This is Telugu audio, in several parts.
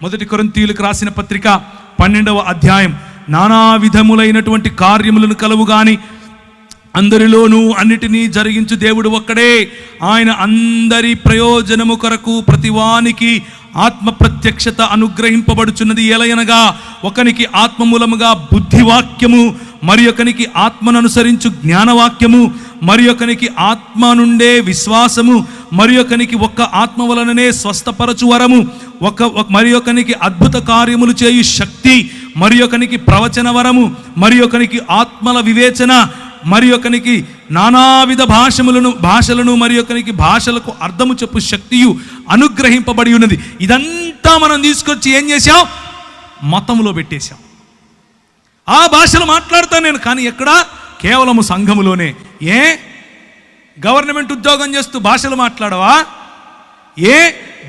మొదటి కొరింథీయులకు రాసిన పత్రిక 12వ అధ్యాయం, నానా విధములైనటువంటి కార్యములను కలవు గాని అందరిలోనూ అన్నిటినీ జరిగించు దేవుడు ఒక్కడే. ఆయన అందరి ప్రయోజనము కొరకు ప్రతివానికి ఆత్మ ప్రత్యక్షత అనుగ్రహింపబడుచున్నది. ఎలయనగా ఒకనికి ఆత్మ మూలముగా బుద్ధివాక్యము, మరి ఒకనికి ఆత్మను అనుసరించు జ్ఞానవాక్యము, మరి ఒకనికి ఆత్మ నుండే విశ్వాసము, మరి ఒకనికి ఒక్క ఆత్మ వలననే స్వస్థపరచు వరము, మరి ఒకనికి అద్భుత కార్యములు చేయు శక్తి, మరి ఒకనికి ప్రవచన వరము, మరి ఒకనికి ఆత్మల వివేచన, మరి ఒకనికి నానావిధ భాషలను మరి ఒకనికి భాషలకు అర్థము చెప్పు శక్తియు అనుగ్రహింపబడి ఉన్నది. ఇదంతా మనం తీసుకొచ్చి ఏం చేశాం? మతంలో పెట్టేశాం. ఆ భాషలు మాట్లాడతాను నేను, కానీ ఎక్కడ? కేవలము సంఘములోనే. ఏ గవర్నమెంట్ ఉద్యోగం చేస్తూ భాషలు మాట్లాడవా? ఏ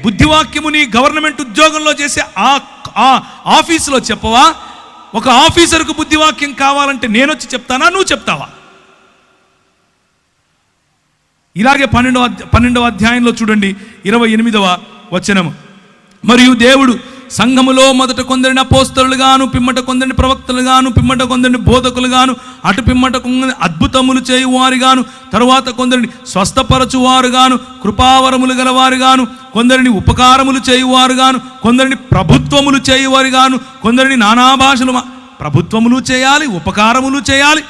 బుద్ధివాక్యము నీ గవర్నమెంట్ ఉద్యోగంలో చేసే ఆ ఆఫీసులో చెప్పవా? ఒక ఆఫీసర్కు బుద్ధివాక్యం కావాలంటే నేను వచ్చి చెప్తానా, నువ్వు చెప్తావా? ఇలాగే 12వ అధ్యాయంలో చూడండి 28వ వచనము, మరియు దేవుడు సంఘములో మొదట కొందరిని అపోస్తలుగాను, పిమ్మట కొందరిని ప్రవక్తలుగాను, పిమ్మట కొందరిని బోధకులుగాను, అటు పిమ్మట కొందరిని అద్భుతములు చేయువారుగాను, తరువాత కొందరిని స్వస్థపరచువారుగాను, కృపావరములు గలవారుగాను, కొందరిని ఉపకారములు చేయువారుగాను, కొందరిని ప్రభుత్వములు చేయువారుగాను, కొందరిని నానా భాషలు. ప్రభుత్వములు చేయాలి, ఉపకారములు చేయాలి.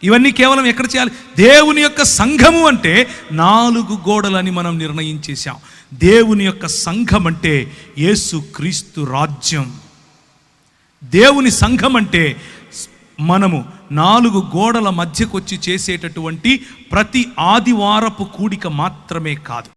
ఇవన్నీ కేవలం ఎక్కడ చేయాలి? దేవుని యొక్క సంఘము అంటే 4 గోడలని మనం నిర్ణయించేశాం. దేవుని యొక్క సంఘం అంటే యేసు క్రీస్తు రాజ్యం. దేవుని సంఘం అంటే మనము 4 గోడల మధ్యకు వచ్చి చేసేటటువంటి ప్రతి ఆదివారపు కూడిక మాత్రమే కాదు.